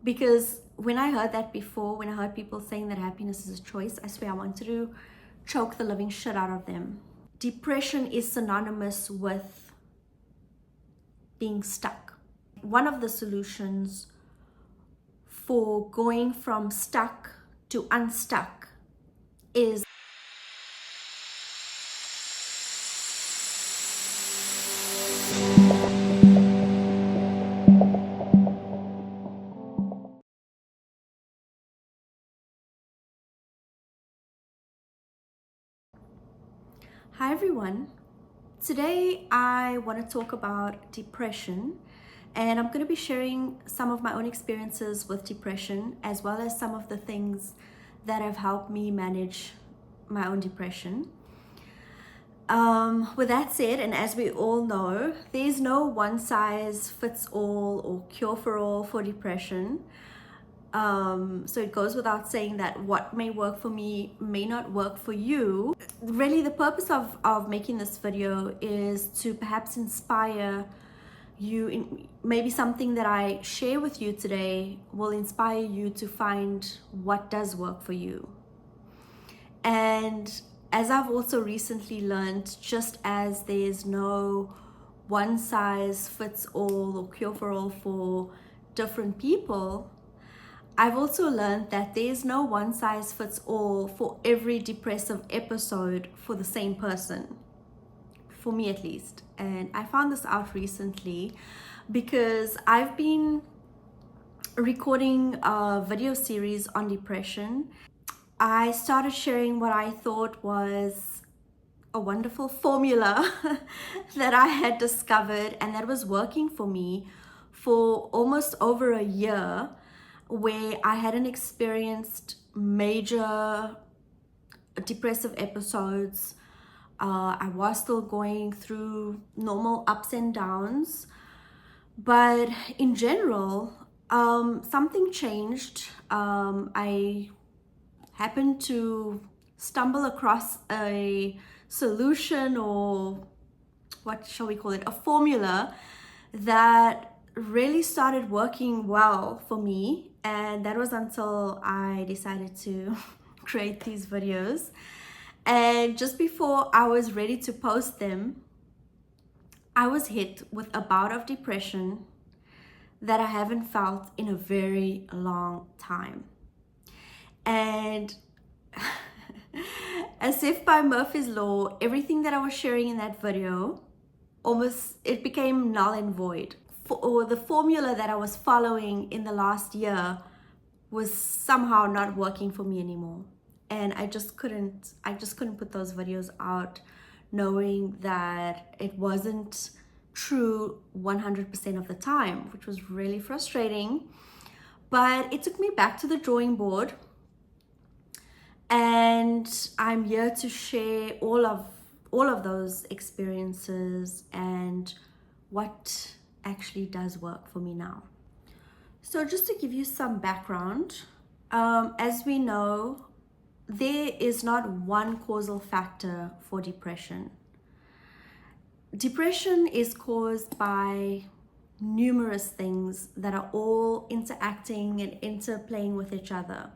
Because when I heard that before, when I heard people saying that happiness is a choice, I swear I wanted to choke the living shit out of them. Depression is synonymous with being stuck. One of the solutions for going from stuck to unstuck is Hi everyone. Today I want to talk about depression, and I'm going to be sharing some of my own experiences with depression as well as some of the things that have helped me manage my own depression. With that said, and as we all know, there's no one size fits all or cure for all for depression. So it goes without saying that what may work for me may not work for you. Really, the purpose of making this video is to perhaps inspire you in maybe something that I share with you today will inspire you to find what does work for you. And as I've also recently learned, just as there's no one size fits all or cure for all for different people, I've also learned that there's no one size fits all for every depressive episode for the same person, for me at least. And I found this out recently because I've been recording a video series on depression. I started sharing what I thought was a wonderful formula that I had discovered and that was working for me for almost over a year, where I hadn't experienced major depressive episodes. I was still going through normal ups and downs, but in general, something changed. I happened to stumble across a solution, or what shall we call it, a formula that really started working well for me. And that was until I decided to create these videos. And just before I was ready to post them, I was hit with a bout of depression that I haven't felt in a very long time. And as if by Murphy's Law, everything that I was sharing in that video, almost it became null and void. Or the formula that I was following in the last year was somehow not working for me anymore. And I just couldn't put those videos out knowing that it wasn't true 100% of the time, which was really frustrating. But it took me back to the drawing board, and I'm here to share all of those experiences and what actually does work for me now. So just to give you some background, as we know, there is not one causal factor for depression. Depression is caused by numerous things that are all interacting and interplaying with each other.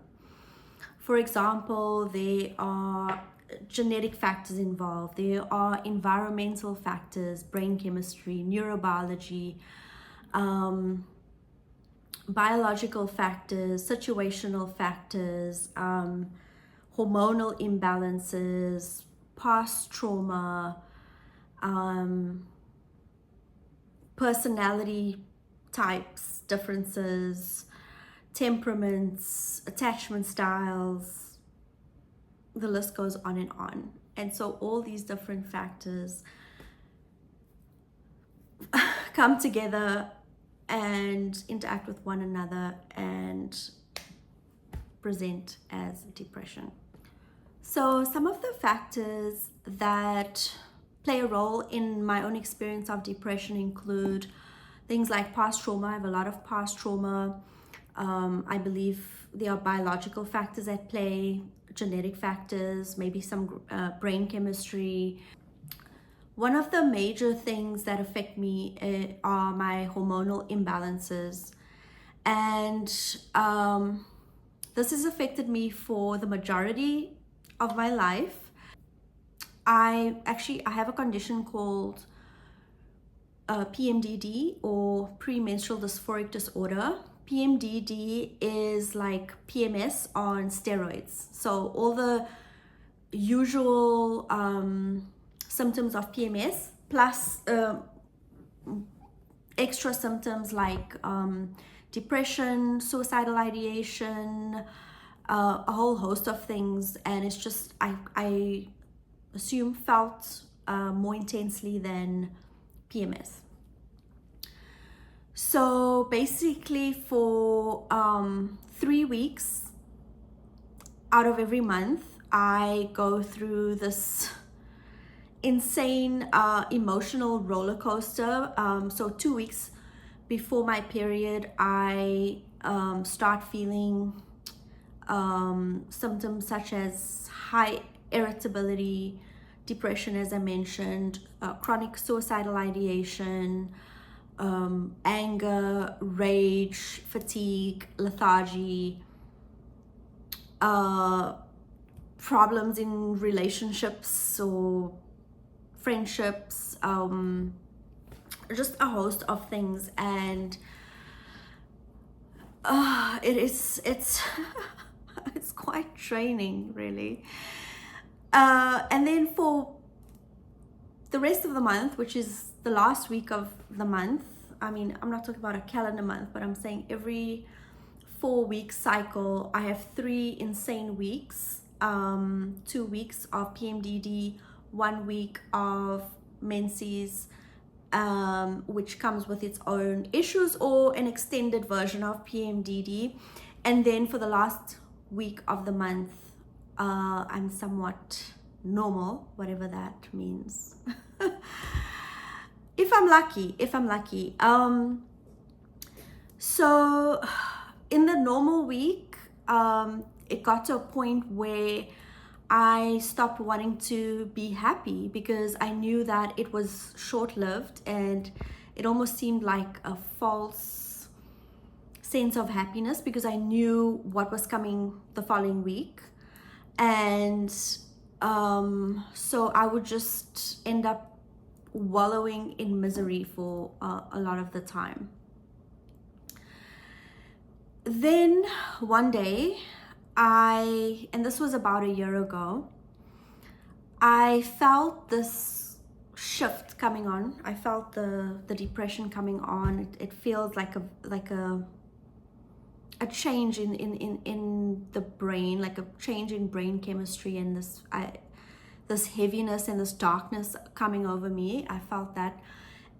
For example, there are genetic factors involved, there are environmental factors, brain chemistry, neurobiology, biological factors, situational factors, hormonal imbalances, past trauma, personality types, differences, temperaments, attachment styles, the list goes on and on. And so all these different factors come together and interact with one another and present as depression. So some of the factors that play a role in my own experience of depression include things like past trauma. I have a lot of past trauma. I believe there are biological factors at play, genetic factors, maybe some brain chemistry. One of the major things that affect me are my hormonal imbalances. And this has affected me for the majority of my life. I have a condition called PMDD, or premenstrual dysphoric disorder. PMDD is like PMS on steroids. So all the usual symptoms of PMS plus extra symptoms like depression, suicidal ideation, a whole host of things. And it's just, I assume, felt more intensely than PMS. So basically for 3 weeks out of every month, I go through this insane emotional roller coaster. So 2 weeks before my period, I start feeling symptoms such as high irritability, depression, as I mentioned, chronic suicidal ideation, anger, rage, fatigue, lethargy, problems in relationships or friendships, just a host of things. And it's it's quite draining, really. And then for the rest of the month, which is the last week of the month, I mean, I'm not talking about a calendar month, but I'm saying every 4-week cycle, I have 3 insane weeks, 2 weeks of PMDD, 1 week of menses, which comes with its own issues, or an extended version of PMDD. And then for the last week of the month, I'm somewhat normal, whatever that means. if I'm lucky. So in the normal week, it got to a point where I stopped wanting to be happy, because I knew that it was short-lived, and it almost seemed like a false sense of happiness, because I knew what was coming the following week. And so I would just end up wallowing in misery for a lot of the time. Then one day, and this was about a year ago, I felt this shift coming on. I felt the depression coming on. It feels like a change in the brain, like a change in brain chemistry, and this heaviness and this darkness coming over me. I felt that,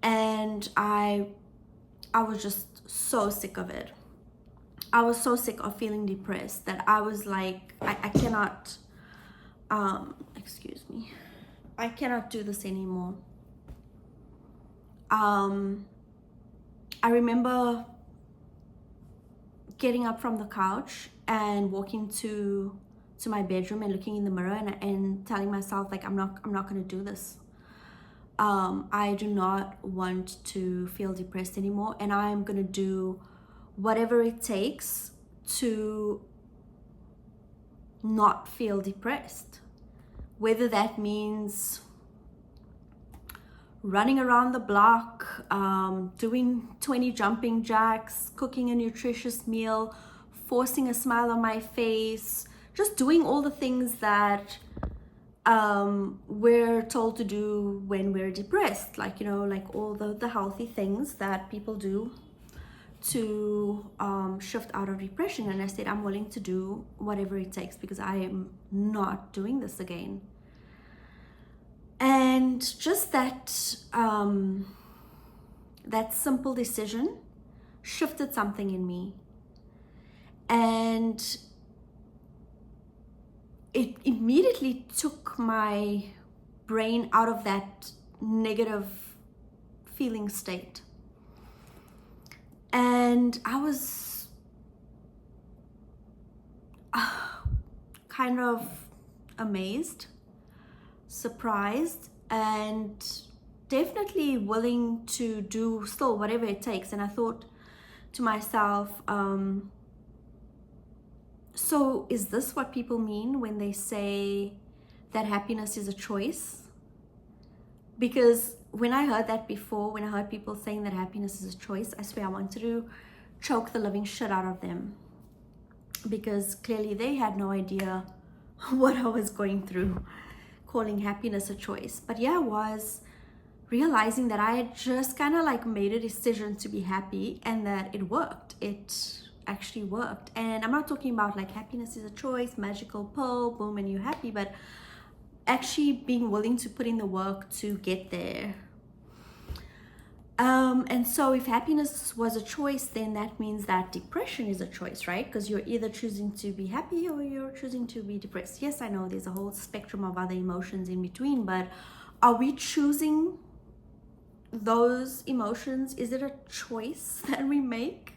and I was just so sick of it. I was so sick of feeling depressed that I was like, I cannot, excuse me, I cannot do this anymore. I remember getting up from the couch and walking to my bedroom and looking in the mirror and telling myself, like, I'm not going to do this. I do not want to feel depressed anymore, and I'm going to do whatever it takes to not feel depressed. Whether that means running around the block, doing 20 jumping jacks, cooking a nutritious meal, forcing a smile on my face, just doing all the things that we're told to do when we're depressed, like, you know, like all the healthy things that people do to shift out of depression. And I said, I'm willing to do whatever it takes, because I am not doing this again. And just that that simple decision shifted something in me, and it immediately took my brain out of that negative feeling state. And I was kind of amazed, surprised, and definitely willing to do still whatever it takes. And I thought to myself, so is this what people mean when they say that happiness is a choice? Because when I heard that before, when I heard people saying that happiness is a choice, I swear I wanted to choke the living shit out of them, because clearly they had no idea what I was going through, calling happiness a choice. But yeah, I was realizing that I had just kind of like made a decision to be happy, and that it worked. It actually worked. And I'm not talking about like happiness is a choice, magical pill, boom, and you're happy, but actually being willing to put in the work to get there. And so if happiness was a choice, then that means that depression is a choice, right? Because you're either choosing to be happy or you're choosing to be depressed. Yes, I know there's a whole spectrum of other emotions in between, but are we choosing those emotions? Is it a choice that we make?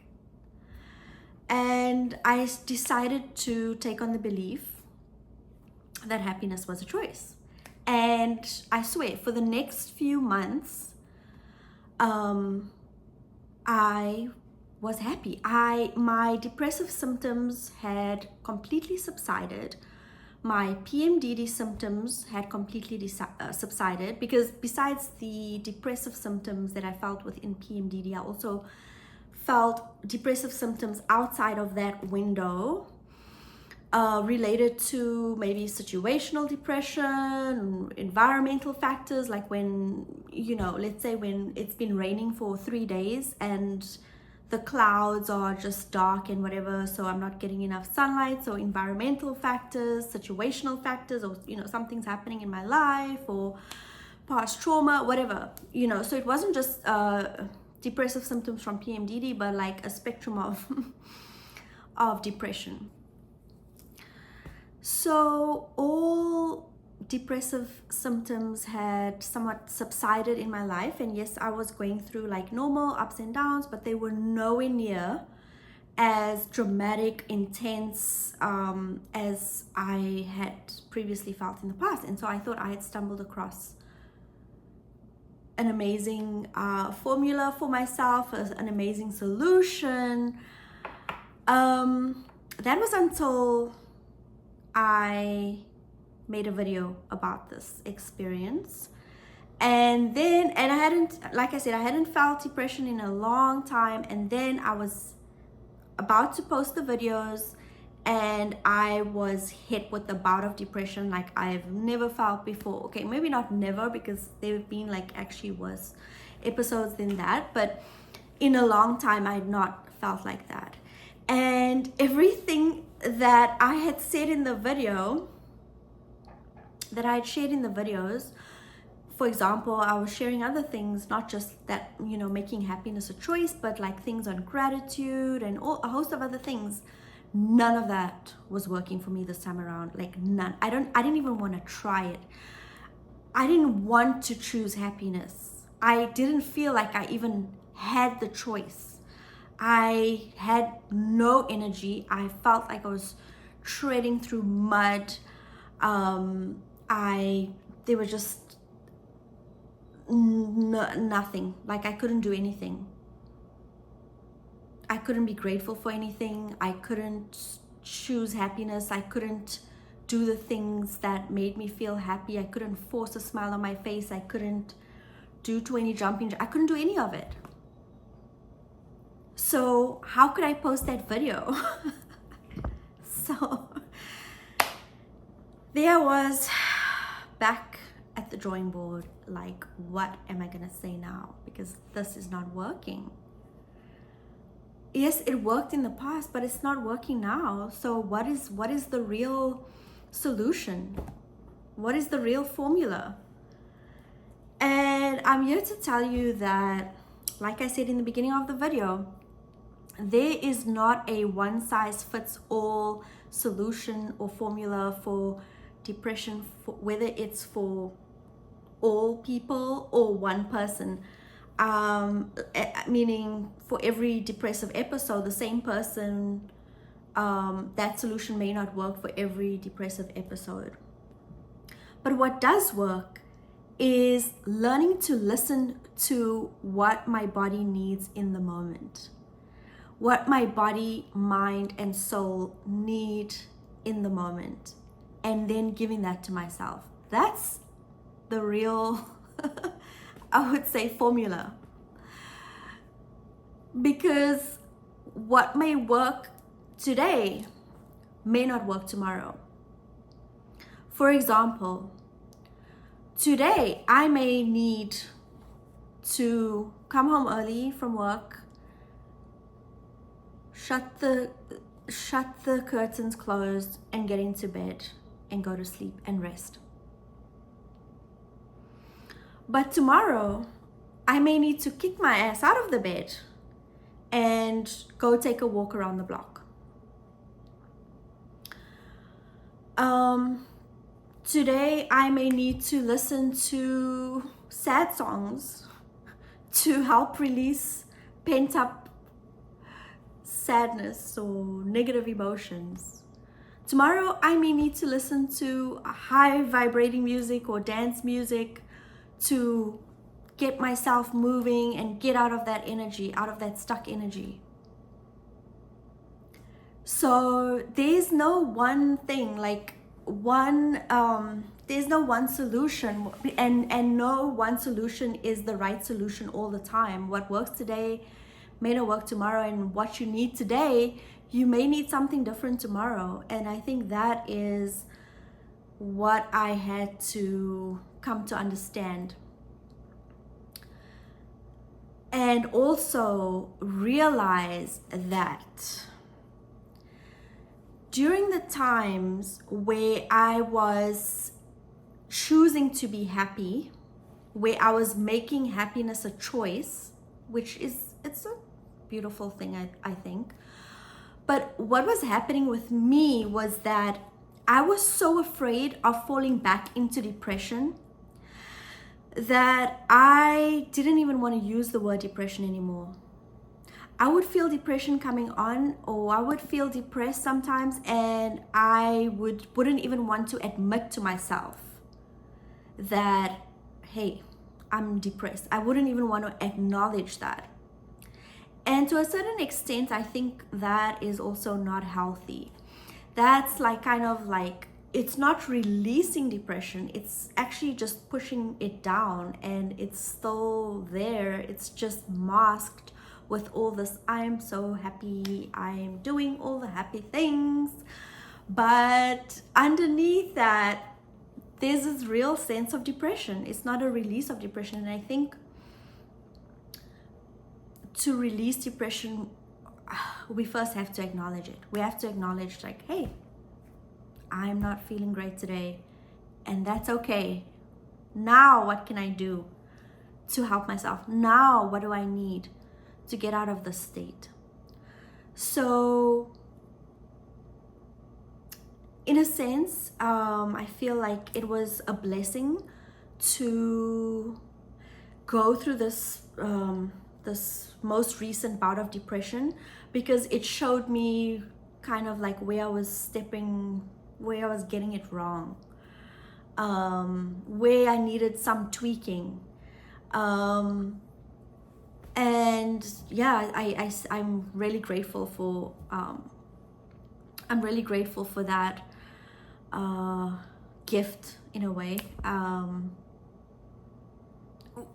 And I decided to take on the belief that happiness was a choice. And I swear, for the next few months, I was happy. My depressive symptoms had completely subsided. My PMDD symptoms had completely subsided, because besides the depressive symptoms that I felt within PMDD, I also felt depressive symptoms outside of that window, related to maybe situational depression, environmental factors, like when, let's say when it's been raining for 3 days and the clouds are just dark and whatever, so I'm not getting enough sunlight. So environmental factors, situational factors, or something's happening in my life, or past trauma, whatever, so it wasn't just depressive symptoms from PMDD, but like a spectrum of of depression. So all depressive symptoms had somewhat subsided in my life, and yes, I was going through like normal ups and downs, but they were nowhere near as dramatic, intense, as I had previously felt in the past. And so I thought I had stumbled across an amazing formula for myself, an amazing solution. That was until I made a video about this experience. And I hadn't, like I said, I hadn't felt depression in a long time. And then I was about to post the videos, and I was hit with a bout of depression like I've never felt before. Okay, maybe not never, because there have been like actually worse episodes than that, but in a long time I had not felt like that. And everything that I had said in the video, that I had shared in the videos, for example, I was sharing other things, not just that, making happiness a choice, but like things on gratitude and a host of other things. None of that was working for me this time around. Like none. I didn't even want to try it. I didn't want to choose happiness. I didn't feel like I even had the choice. I had no energy. I felt like I was treading through mud. There was just nothing. Like I couldn't do anything. I couldn't be grateful for anything. I couldn't choose happiness. I couldn't do the things that made me feel happy. I couldn't force a smile on my face. I couldn't do 20 jumping. I couldn't do any of it. So how could I post that video? So there I was, back at the drawing board, like, what am I gonna say now? Because this is not working. Yes, it worked in the past, but it's not working now. So what is the real solution? What is the real formula? And I'm here to tell you that, like I said in the beginning of the video, there is not a one-size-fits-all solution or formula for depression, whether it's for all people or one person. Meaning for every depressive episode, the same person, that solution may not work for every depressive episode. But what does work is learning to listen to what my body needs in the moment. what my body, mind, and soul need in the moment, and then giving that to myself. That's the real, I would say, formula. Because what may work today may not work tomorrow. For example, today I may need to come home early from work, shut the curtains closed, and get into bed and go to sleep and rest. But tomorrow I may need to kick my ass out of the bed and go take a walk around the block. Today I may need to listen to sad songs to help release pent up sadness or negative emotions. Tomorrow I may need to listen to high vibrating music or dance music to get myself moving and get out of that energy, out of that stuck energy. So there's no one thing, like there's no one solution, and no one solution is the right solution all the time. What works today may not work tomorrow, and what you need today, you may need something different tomorrow. And I think that is what I had to come to understand. And also realize that during the times where I was choosing to be happy, where I was making happiness a choice, it's a beautiful thing, I think. But what was happening with me was that I was so afraid of falling back into depression that I didn't even want to use the word depression anymore. I would feel depression coming on, or I would feel depressed sometimes, and I wouldn't even want to admit to myself that, hey, I'm depressed. I wouldn't even want to acknowledge that. And to a certain extent, I think that is also not healthy. That's like kind of like, it's not releasing depression, it's actually just pushing it down, and it's still there. It's just masked with all this, I'm so happy, I'm doing all the happy things. But underneath that, there's this real sense of depression. It's not a release of depression. And I think to release depression, we first have to acknowledge it. We have to acknowledge, like, hey, I'm not feeling great today, and that's okay. Now what can I do to help myself? Now what do I need to get out of this state? So in a sense, I feel like it was a blessing to go through this this most recent bout of depression, because it showed me kind of like where I was getting it wrong, where I needed some tweaking. And yeah, I'm really grateful for that gift in a way.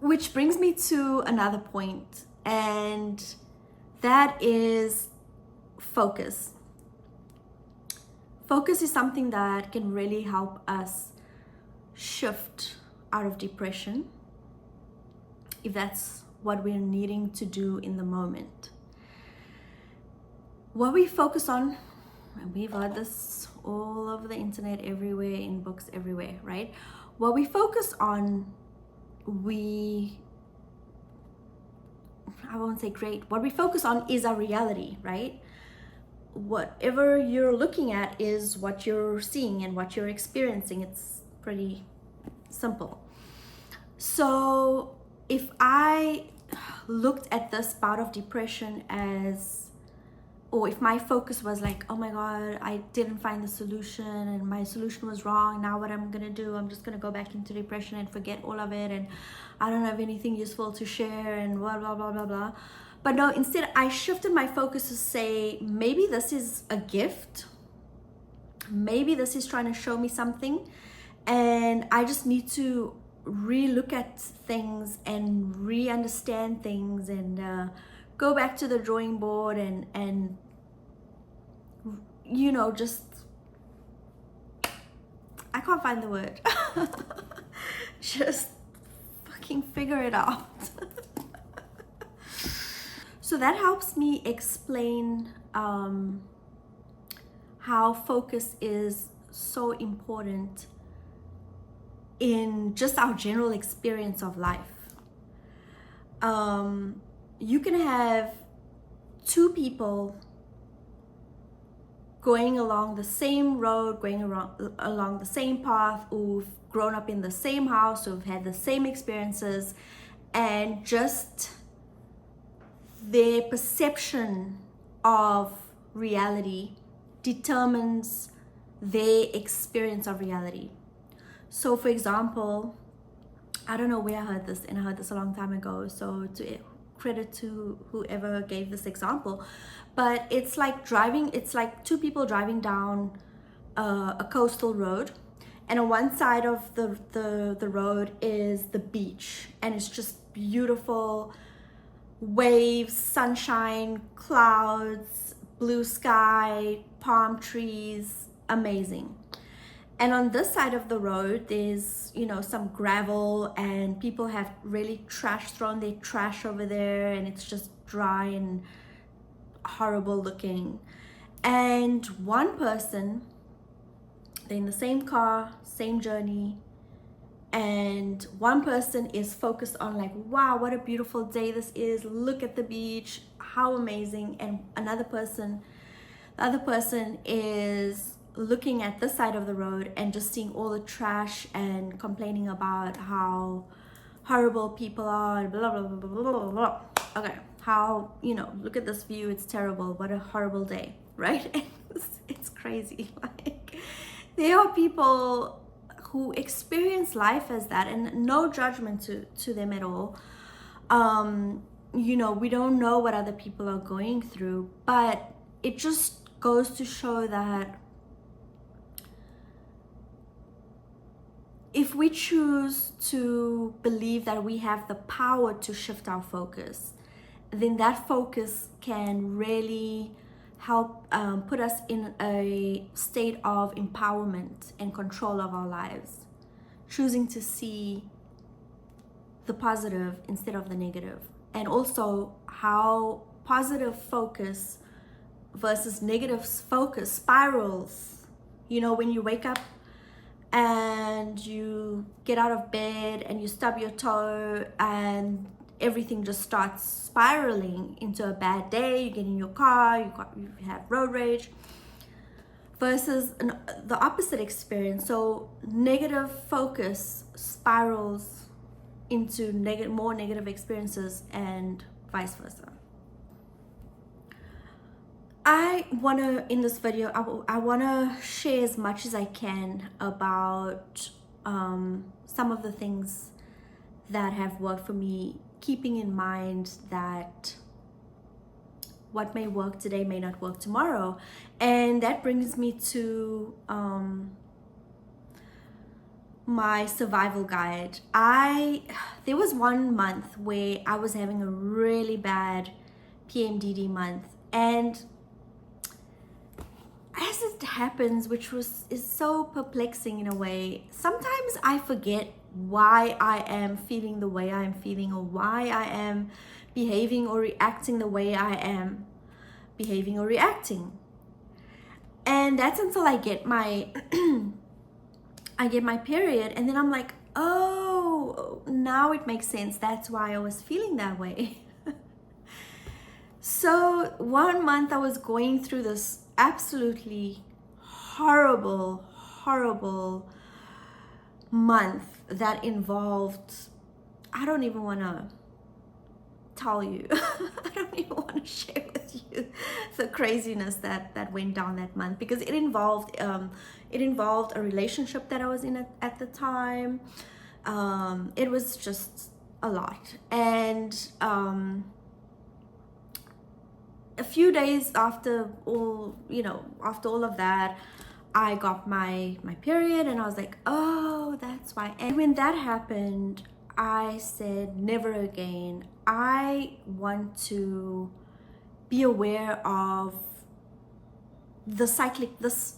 Which brings me to another point, and that is focus. Focus is something that can really help us shift out of depression, if that's what we're needing to do in the moment. What we focus on, and we've heard this all over the internet, everywhere, in books, everywhere, right? What we focus on, what we focus on is our reality, right? Whatever you're looking at is what you're seeing and what you're experiencing. It's pretty simple. So if I looked at this bout of depression as, or if my focus was like, oh my God, I didn't find the solution and my solution was wrong, now what I'm gonna do, I'm just gonna go back into depression and forget all of it, and I don't have anything useful to share, and blah blah blah blah blah. But no, instead I shifted my focus to say, maybe this is a gift. Maybe this is trying to show me something. And I just need to re-look at things and re-understand things and go back to the drawing board and you know, just, I can't find the word. Just fucking figure it out. So that helps me explain how focus is so important in just our general experience of life. You can have two people going along the same road, going along the same path, who've grown up in the same house, who've had the same experiences, and just their perception of reality determines their experience of reality. So for example, I don't know where I heard this, and I heard this a long time ago, so to credit to whoever gave this example, but it's like two people driving down a coastal road, and on one side of the road is the beach, and it's just beautiful waves, sunshine, clouds, blue sky, palm trees, amazing. And on this side of the road, there's, you know, some gravel, and people have really thrown their trash over there, and it's just dry and horrible looking. And one person, they're in the same car, same journey, and one person is focused on like, wow, what a beautiful day this is, look at the beach, how amazing. And the other person is looking at this side of the road and just seeing all the trash and complaining about how horrible people are, blah blah blah blah blah blah. Okay, how, you know, look at this view, it's terrible, what a horrible day, right? It's crazy. Like, there are people who experience life as that, and no judgment to them at all. You know, we don't know what other people are going through, but it just goes to show that if we choose to believe that we have the power to shift our focus, then that focus can really help put us in a state of empowerment and control of our lives, choosing to see the positive instead of the negative. And also how positive focus versus negative focus spirals. You know, when you wake up and you get out of bed and you stub your toe and everything just starts spiraling into a bad day. You get in your car, you have road rage, versus the opposite experience. So negative focus spirals into more negative experiences, and vice versa. In this video, I want to share as much as I can about some of the things that have worked for me, keeping in mind that what may work today may not work tomorrow. And that brings me to my survival guide. There was 1 month where I was having a really bad PMDD month, and as it happens, which is so perplexing in a way, sometimes I forget why I am feeling the way I am feeling, or why I am behaving or reacting the way I am behaving or reacting. And that's until I get my period, and then I'm like, oh, now it makes sense. That's why I was feeling that way. So 1 month I was going through this absolutely horrible month that involved, I don't even want to tell you, I don't even want to share with you the craziness that went down that month, because it involved a relationship that I was in at the time. It was just a lot, and a few days after all, after all of that, I got my period, and I was like, oh, that's why. And when that happened, I said, never again. I want to be aware of this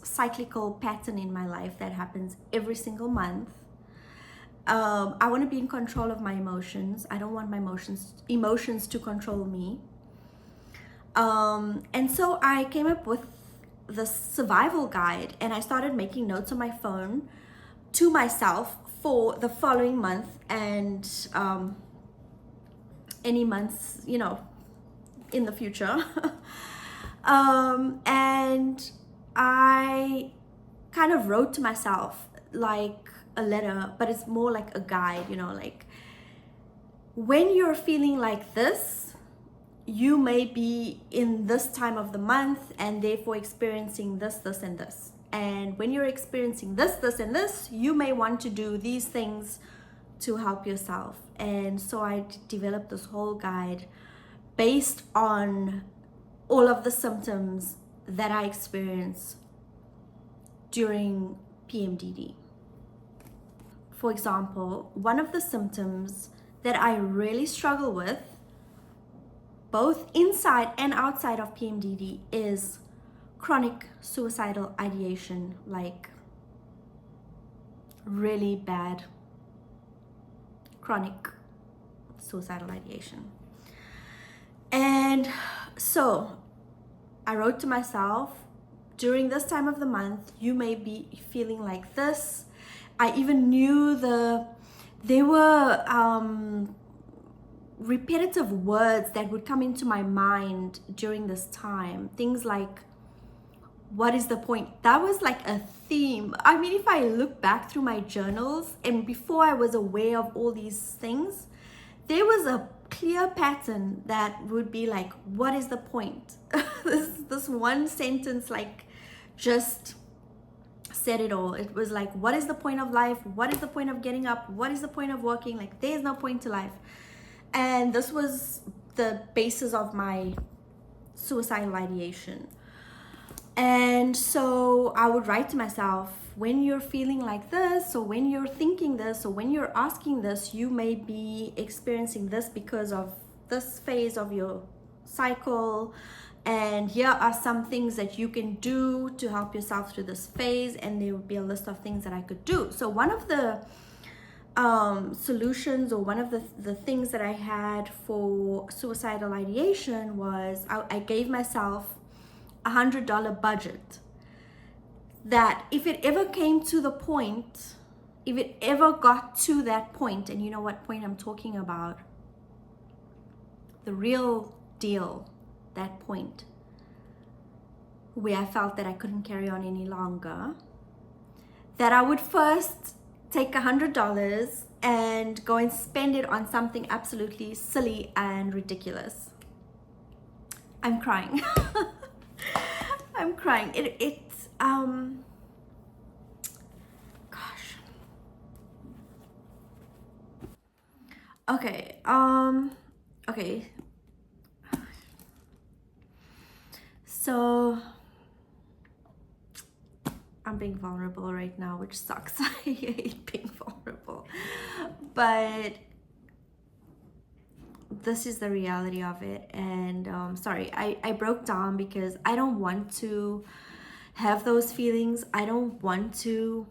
cyclical pattern in my life that happens every single month. I want to be in control of my emotions. I don't want my emotions to control me. And so I came up with the survival guide, and I started making notes on my phone to myself for the following month and any months, in the future. And I kind of wrote to myself like a letter, but it's more like a guide, like, when you're feeling like this, you may be in this time of the month and therefore experiencing this, and this. And when you're experiencing this, and this, you may want to do these things to help yourself. And so I developed this whole guide based on all of the symptoms that I experience during PMDD. For example, one of the symptoms that I really struggle with, both inside and outside of PMDD, is chronic suicidal ideation, like really bad chronic suicidal ideation. And so I wrote to myself, during this time of the month, you may be feeling like this. I even knew there were repetitive words that would come into my mind during this time. Things like, what is the point? That was like a theme. I mean, if I look back through my journals, and before I was aware of all these things, there was a clear pattern that would be like, what is the point? This one sentence like just said it all. It was like, what is the point of life? What is the point of getting up? What is the point of working? Like, there's no point to life. And this was the basis of my suicidal ideation. And so I would write to myself, when you're feeling like this, or when you're thinking this, or when you're asking this, you may be experiencing this because of this phase of your cycle. And here are some things that you can do to help yourself through this phase. And there would be a list of things that I could do. So one of the solutions, or one of the things that I had for suicidal ideation was I gave myself $100 budget, that if it ever came to the point, if it ever got to that point, and you know what point I'm talking about, the real deal, that point where I felt that I couldn't carry on any longer, that I would first take $100 and go and spend it on something absolutely silly and ridiculous. I'm crying. I'm crying. It's gosh. Okay. Okay. So I'm being vulnerable right now, which sucks. I hate being vulnerable. But this is the reality of it. And sorry, I broke down because I don't want to have those feelings. I don't want to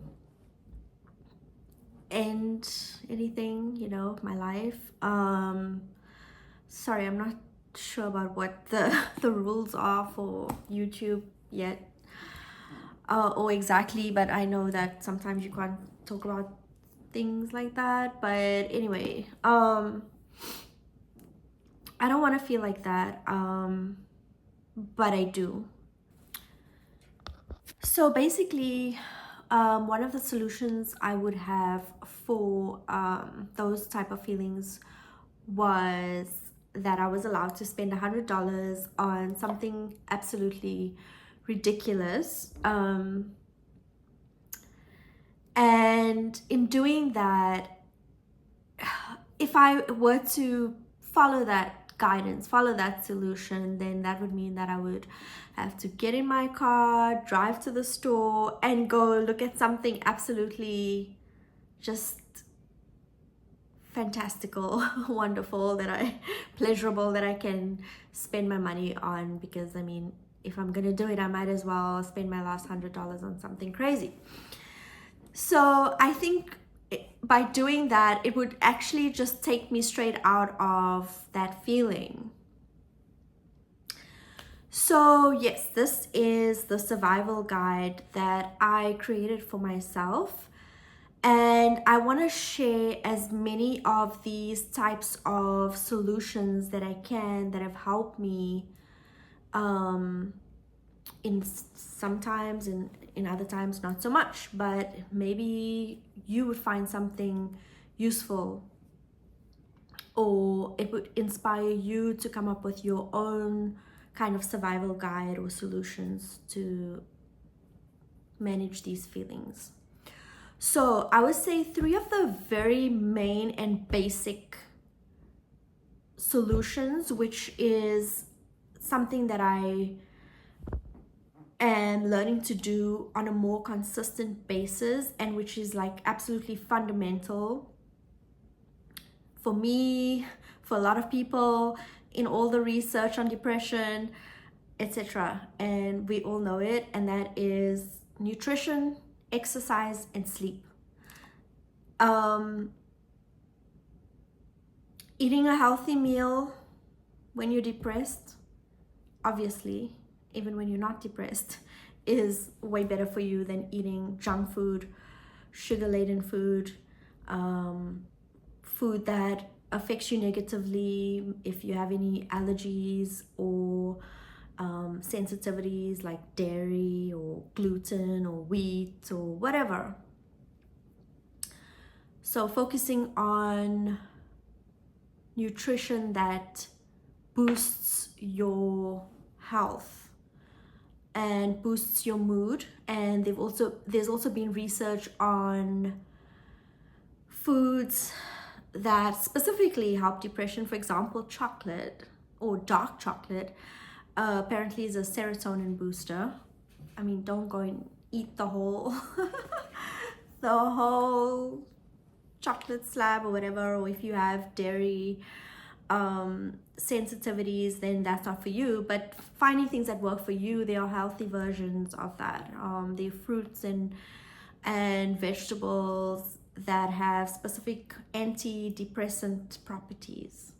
end anything, my life. Sorry, I'm not sure about what the rules are for YouTube yet, or exactly, but I know that sometimes you can't talk about things like that. But anyway, I don't want to feel like that, but I do. So basically, one of the solutions I would have for those type of feelings was that I was allowed to spend $100 on something absolutely ridiculous. And in doing that, if I were to follow that guidance, follow that solution, then that would mean that I would have to get in my car, drive to the store, and go look at something absolutely just fantastical, wonderful, pleasurable, that I can spend my money on. Because I mean, if I'm gonna do it, I might as well spend my last $100 on something crazy. So I think by doing that, it would actually just take me straight out of that feeling. So yes, this is the survival guide that I created for myself. And I want to share as many of these types of solutions that I can, that have helped me in sometimes, in other times not so much, but maybe you would find something useful, or it would inspire you to come up with your own kind of survival guide or solutions to manage these feelings. So I would say 3 of the very main and basic solutions, which is something that I am learning to do on a more consistent basis, and which is like absolutely fundamental for me, for a lot of people, in all the research on depression, etc. And we all know it, and that is nutrition, exercise, and sleep. Eating a healthy meal when you're depressed, obviously, even when you're not depressed, is way better for you than eating junk food, sugar-laden food, food that affects you negatively if you have any allergies or sensitivities like dairy or gluten or wheat or whatever. So focusing on nutrition that boosts your health and boosts your mood. And there's also been research on foods that specifically help depression. For example, chocolate or dark chocolate apparently is a serotonin booster. I mean, don't go and eat the whole the whole chocolate slab or whatever, or if you have dairy sensitivities, then that's not for you. But finding things that work for you, there are healthy versions of that. There are fruits and vegetables that have specific antidepressant properties.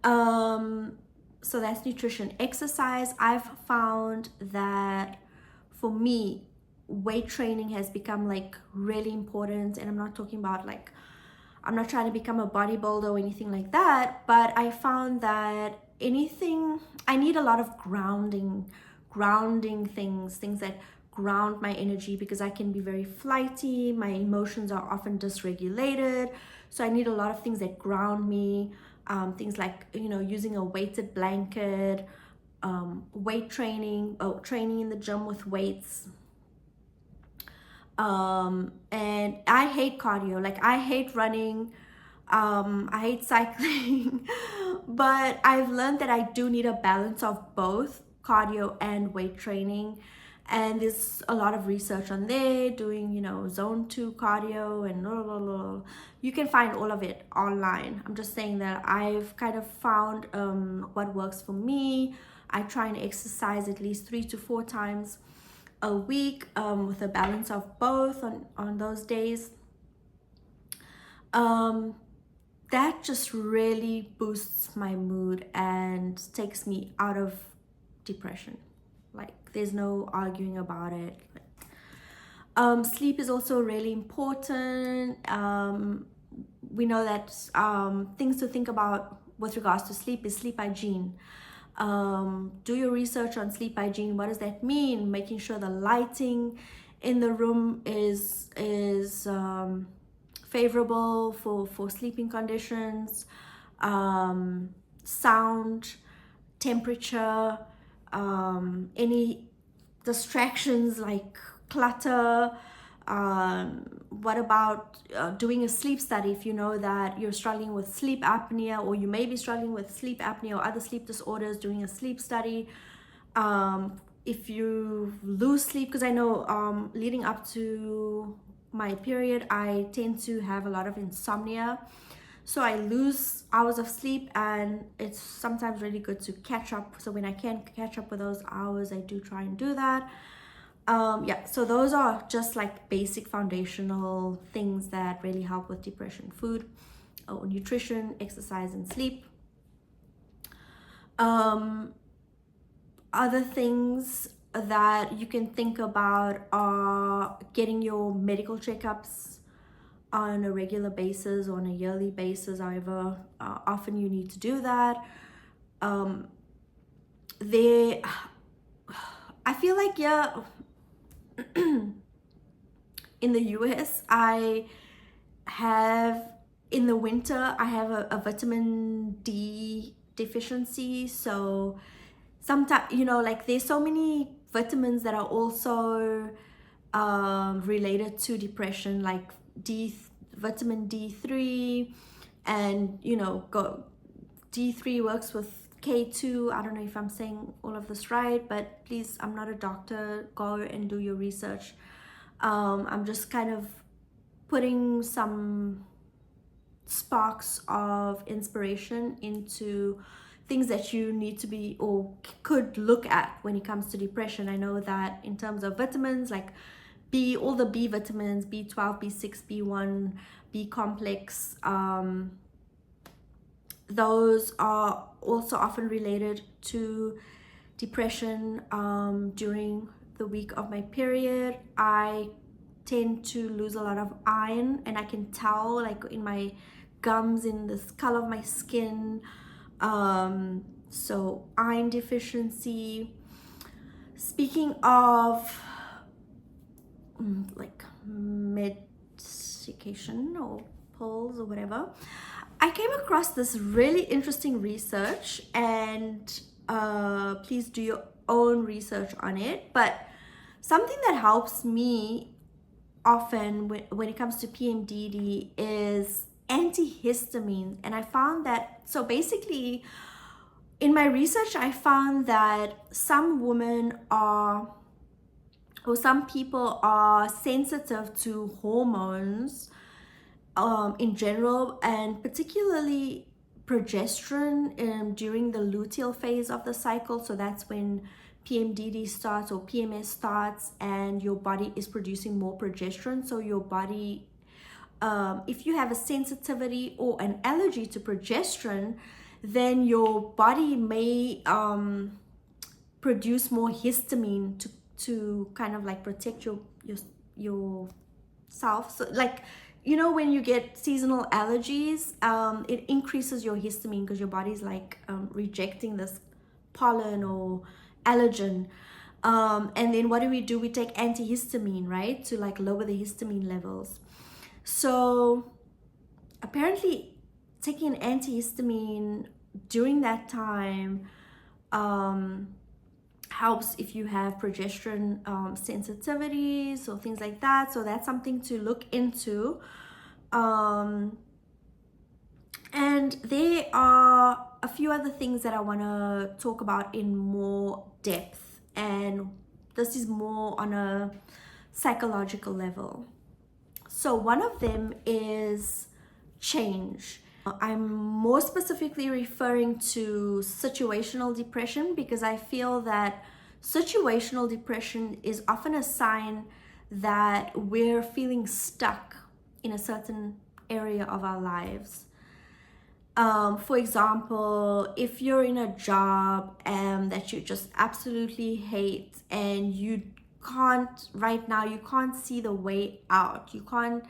So that's nutrition. Exercise, I've found that for me, weight training has become like really important. And I'm not talking about like, I'm not trying to become a bodybuilder or anything like that, but I found that I need a lot of grounding things that ground my energy, because I can be very flighty. My emotions are often dysregulated. So I need a lot of things that ground me. Things like, using a weighted blanket, weight training, training in the gym with weights. And I hate cardio. Like, I hate running. I hate cycling. But I've learned that I do need a balance of both cardio and weight training. And there's a lot of research on there, doing, zone 2 cardio and blah, blah, blah. You can find all of it online. I'm just saying that I've kind of found what works for me. I try and exercise at least 3 to 4 times a week, with a balance of both on those days. That just really boosts my mood and takes me out of depression. Like, there's no arguing about it. Sleep is also really important. We know that things to think about with regards to sleep is sleep hygiene. Do your research on sleep hygiene. What does that mean? Making sure the lighting in the room is favorable for sleeping conditions, sound, temperature, any distractions like clutter, What about doing a sleep study if you know that you're struggling with sleep apnea, or you may be struggling with sleep apnea or other sleep disorders, doing a sleep study. If you lose sleep, because I know leading up to my period, I tend to have a lot of insomnia. So I lose hours of sleep, and it's sometimes really good to catch up. So when I can catch up with those hours, I do try and do that. Yeah, so those are just like basic foundational things that really help with depression: food, or nutrition, exercise, and sleep. Other things that you can think about are getting your medical checkups on a regular basis, or on a yearly basis, however often you need to do that. There, I feel like, yeah, in the US, in the winter, I have a vitamin D deficiency. So sometimes, like there's so many vitamins that are also related to depression, like vitamin D3, and D3 works with K2. I don't know if I'm saying all of this right, but please, I'm not a doctor. Go and do your research. I'm just kind of putting some sparks of inspiration into things that you need to be or could look at when it comes to depression. I know that in terms of vitamins, like all the B vitamins, B12, B6, B1, B complex, those are also often related to depression. During the week of my period, I tend to lose a lot of iron, and I can tell, like in my gums, in the color of my skin. So iron deficiency. Speaking of like medication or pills or whatever, I came across this really interesting research, and please do your own research on it. But something that helps me often when it comes to PMDD is antihistamine. And I found that, so basically in my research, I found that some people are sensitive to hormones in general, and particularly progesterone during the luteal phase of the cycle. So that's when PMDD starts, or PMS starts, and your body is producing more progesterone. So your body, if you have a sensitivity or an allergy to progesterone, then your body may produce more histamine to kind of like protect yourself. So like, when you get seasonal allergies, it increases your histamine because your body's like rejecting this pollen or allergen. And then what do? We take antihistamine, right? To like lower the histamine levels. So apparently taking antihistamine during that time helps if you have progesterone sensitivities or things like that. So that's something to look into. And there are a few other things that I want to talk about in more depth, and this is more on a psychological level. So one of them is change. I'm more specifically referring to situational depression, because I feel that situational depression is often a sign that we're feeling stuck in a certain area of our lives. For example, if you're in a job that you just absolutely hate, and you can't see the way out. You can't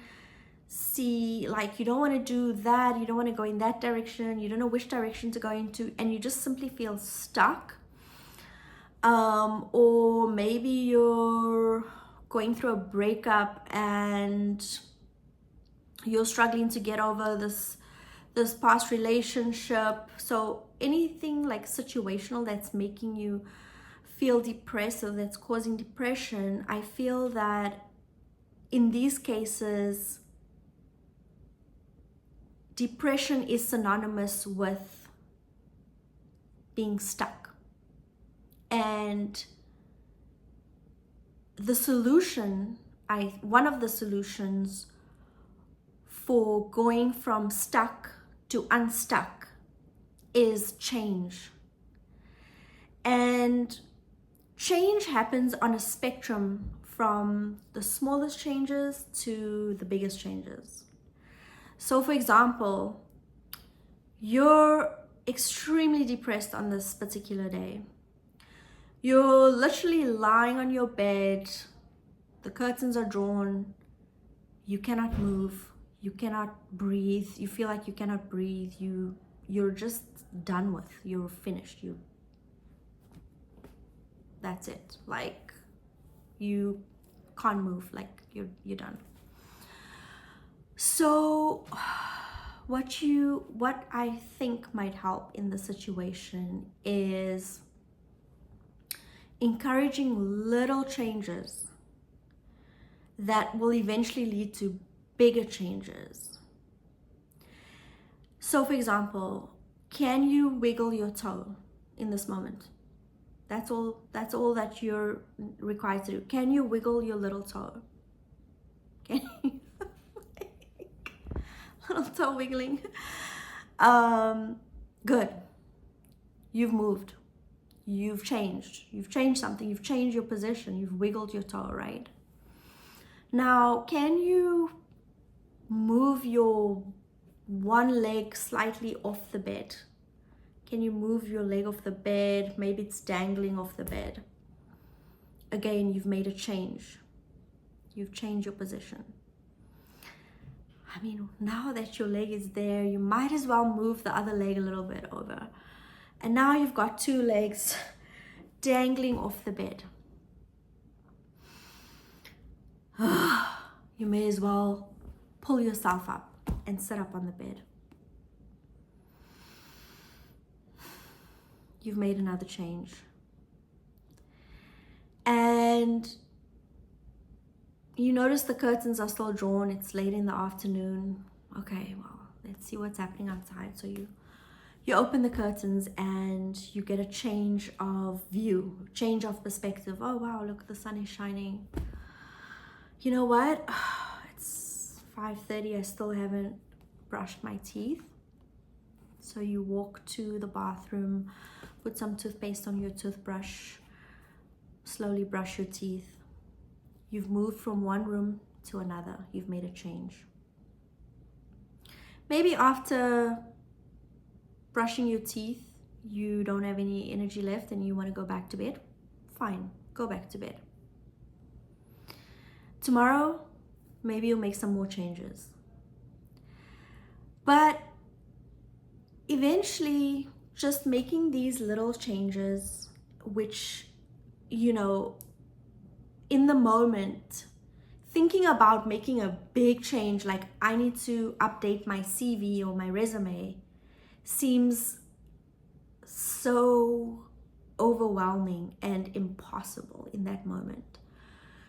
see, like, you don't want to do that, you don't want to go in that direction, you don't know which direction to go into, and you just simply feel stuck. Or maybe you're going through a breakup and you're struggling to get over this past relationship. So anything like situational that's making you feel depressed or that's causing depression, I feel that in these cases, depression is synonymous with being stuck. And the solution, one of the solutions for going from stuck to unstuck is change. And change happens on a spectrum from the smallest changes to the biggest changes. So for example, you're extremely depressed on this particular day. You're literally lying on your bed, the curtains are drawn, you cannot move, you cannot breathe, you feel like you cannot breathe, you're just done with, you're finished, that's it. Like, you can't move, like you're done. So what I think might help in the situation is encouraging little changes that will eventually lead to bigger changes. So for example, can you wiggle your toe in this moment? That's all that you're required to do. Can you wiggle your little toe? Can you? Little toe wiggling. Good. You've moved. You've changed something, you've changed your position, you've wiggled your toe, right? Now, can you move your one leg slightly off the bed? Can you move your leg off the bed? Maybe it's dangling off the bed. Again, you've made a change. You've changed your position. I mean, now that your leg is there, you might as well move the other leg a little bit over. And now you've got two legs dangling off the bed. You may as well pull yourself up and sit up on the bed. You've made another change. And you notice the curtains are still drawn. It's late in the afternoon. Okay, well, let's see what's happening outside. So you open the curtains and you get a change of view, change of perspective. Oh wow, look, the sun is shining. You know what? It's 5:30, I still haven't brushed my teeth. So you walk to the bathroom, put some toothpaste on your toothbrush, slowly brush your teeth. You've moved from one room to another. You've made a change. Maybe after brushing your teeth, you don't have any energy left and you want to go back to bed. Fine, go back to bed. Tomorrow, maybe you'll make some more changes. But eventually, just making these little changes, which, in the moment, thinking about making a big change, like I need to update my CV or my resume, seems so overwhelming and impossible in that moment.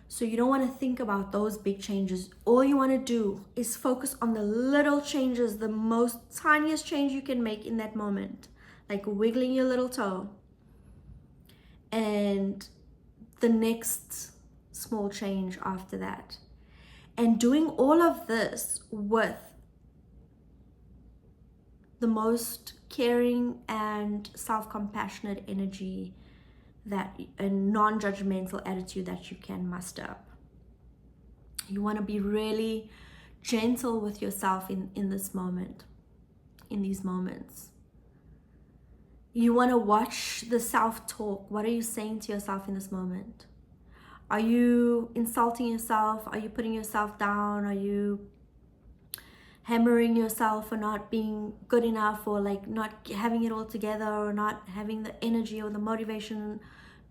So you don't want to think about those big changes. All you want to do is focus on the little changes, the most tiniest change you can make in that moment, like wiggling your little toe, and the next small change after that. And doing all of this with the most caring and self-compassionate energy, that a non-judgmental attitude that you can muster up. You want to be really gentle with yourself in this moment, in these moments. You want to watch the self-talk. What are you saying to yourself in this moment? Are you insulting yourself? Are you putting yourself down? Are you hammering yourself for not being good enough, or like not having it all together, or not having the energy or the motivation?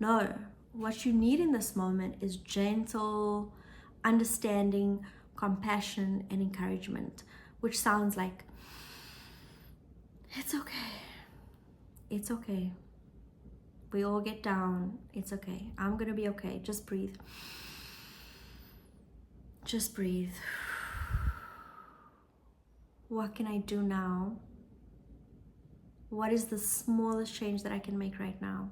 No, what you need in this moment is gentle, understanding, compassion, and encouragement, which sounds like, it's okay. It's okay. We all get down. It's okay. I'm gonna be okay. Just breathe. Just breathe. What can I do now? What is the smallest change that I can make right now?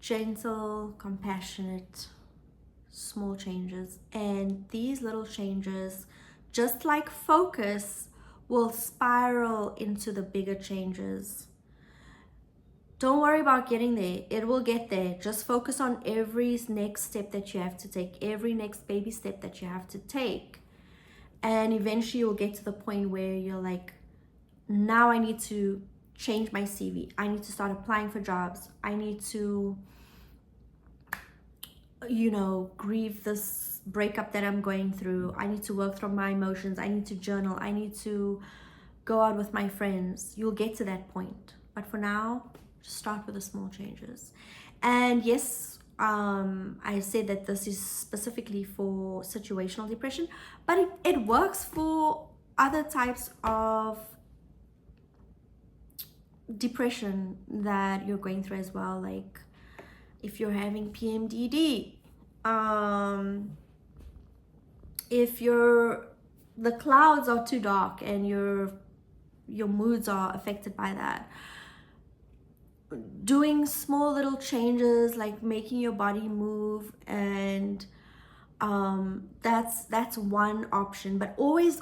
Gentle, compassionate, small changes. And these little changes, just like focus, will spiral into the bigger changes. Don't worry about getting there. It will get there. Just focus on every next step that you have to take, every next baby step that you have to take. And eventually you'll get to the point where you're like, now I need to change my CV. I need to start applying for jobs. I need to, grieve this breakup that I'm going through. I need to work through my emotions. I need to journal. I need to go out with my friends. You'll get to that point. But for now, just start with the small changes. And yes, I said that this is specifically for situational depression, but it works for other types of depression that you're going through as well. Like if you're having PMDD, if the clouds are too dark and your moods are affected by that, doing small little changes like making your body move, and that's one option. But always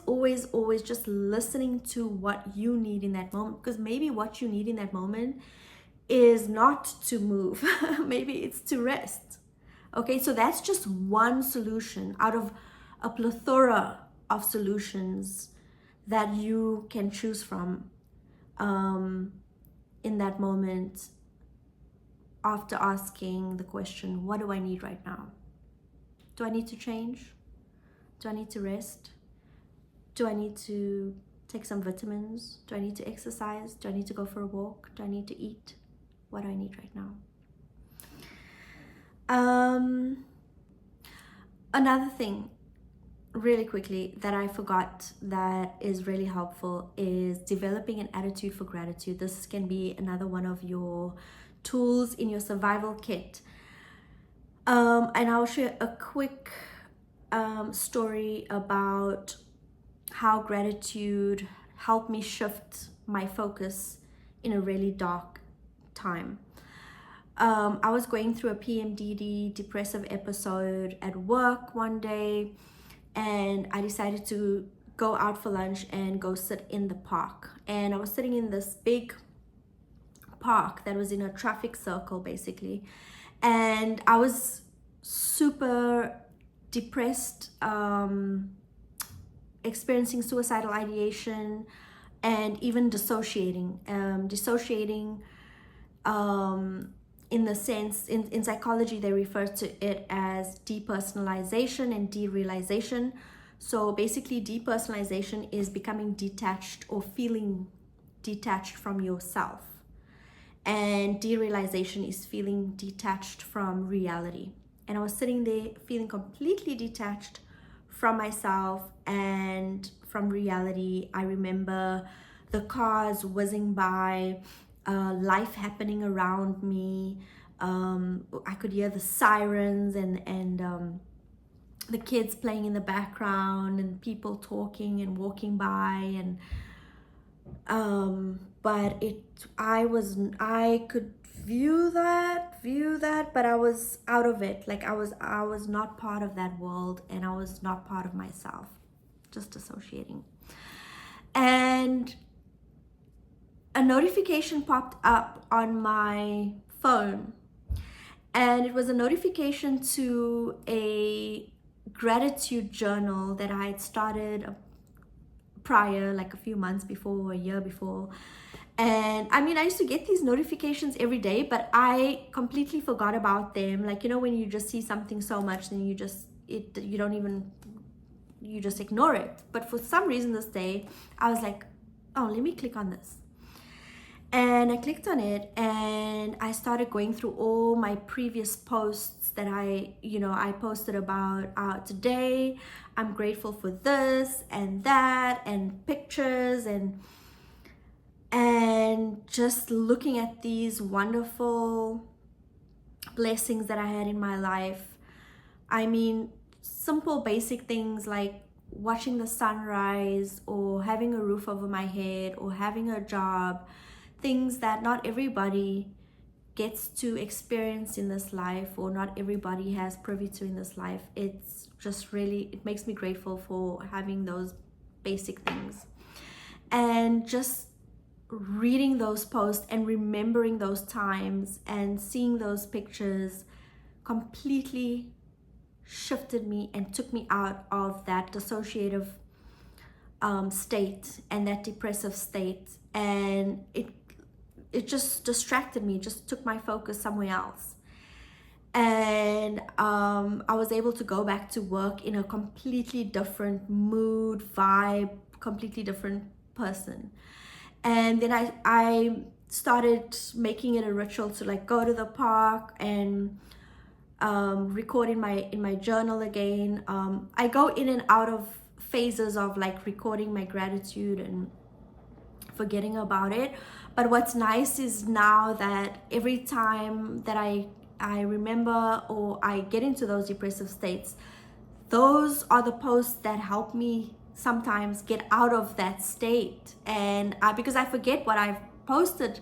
just listening to what you need in that moment, because maybe what you need in that moment is not to move. Maybe it's to rest. Okay, so that's just one solution out of a plethora of solutions that you can choose from in that moment, after asking the question, what do I need right now? Do I need to change? Do I need to rest? Do I need to take some vitamins? Do I need to exercise? Do I need to go for a walk? Do I need to eat? What do I need right now? Another thing really quickly that I forgot that is really helpful is developing an attitude for gratitude. This can be another one of your tools in your survival kit. And I'll share a quick story about how gratitude helped me shift my focus in a really dark time. I was going through a PMDD depressive episode at work one day, and I decided to go out for lunch and go sit in the park. And I was sitting in this big park that was in a traffic circle basically, and I was super depressed, experiencing suicidal ideation and even dissociating in the sense, in psychology they refer to it as depersonalization and derealization. So basically depersonalization is becoming detached or feeling detached from yourself, and derealization is feeling detached from reality. And I was sitting there feeling completely detached from myself and from reality. I remember the cars whizzing by, life happening around me. I could hear the sirens and the kids playing in the background and people talking and walking by, and but I could view that, but I was out of it. Like I was not part of that world, and I was not part of myself, just dissociating. And a notification popped up on my phone, and it was a notification to a gratitude journal that I had started prior, like a few months before or a year before. And I mean, I used to get these notifications every day, but I completely forgot about them. Like, when you just see something so much, then you just ignore it. But for some reason this day, I was like, oh, let me click on this. And I clicked on it, and I started going through all my previous posts that I posted about today. I'm grateful for this and that, and pictures, and just looking at these wonderful blessings that I had in my life. I mean, simple basic things like watching the sunrise, or having a roof over my head, or having a job, things that not everybody gets to experience in this life, or not everybody has privy to in this life. It's just really, it makes me grateful for having those basic things. And just reading those posts and remembering those times and seeing those pictures completely shifted me and took me out of that dissociative state and that depressive state, and it just distracted me, just took my focus somewhere else. And I was able to go back to work in a completely different mood, vibe, completely different person. And then I started making it a ritual to like go to the park and record in my journal again. I go in and out of phases of like recording my gratitude and forgetting about it. But what's nice is now that every time that I remember or I get into those depressive states, those are the posts that help me sometimes get out of that state. And because I forget what I've posted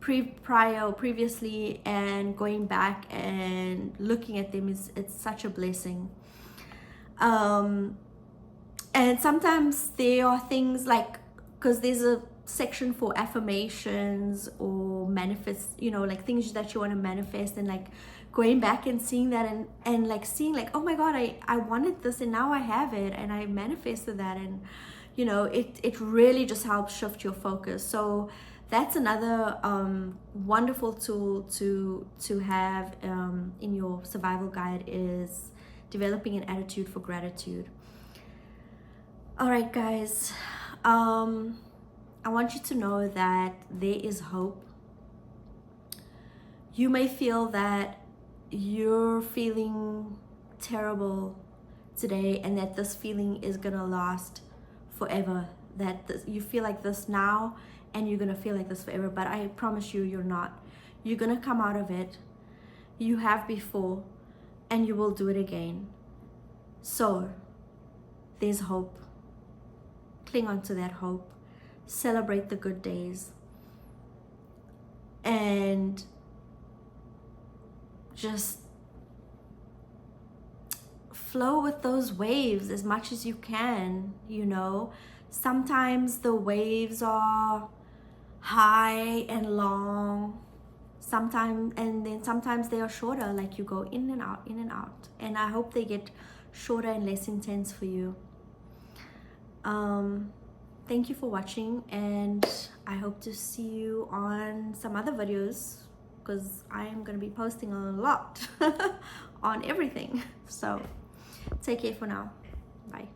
previously, and going back and looking at them it's such a blessing. And sometimes there are things like, because there's a section for affirmations or manifest, like things that you want to manifest, and like going back and seeing that and like seeing like, oh my god, I wanted this and now I have it and I manifested that. And it really just helps shift your focus. So that's another wonderful tool to have in your survival guide, is developing an attitude for gratitude. All right, guys, I want you to know that there is hope. You may feel that you're feeling terrible today and that this feeling is gonna last forever, that you feel like this now and you're gonna feel like this forever, but I promise you, you're not. You're gonna come out of it. You have before, and you will do it again. So there's hope. Cling on to that hope. Celebrate the good days, and just flow with those waves as much as you can. Sometimes the waves are high and long, and then sometimes they are shorter, like you go in and out, in and out. And I hope they get shorter and less intense for you. Thank you for watching, and I hope to see you on some other videos, because I am going to be posting a lot on everything. So take care for now. Bye.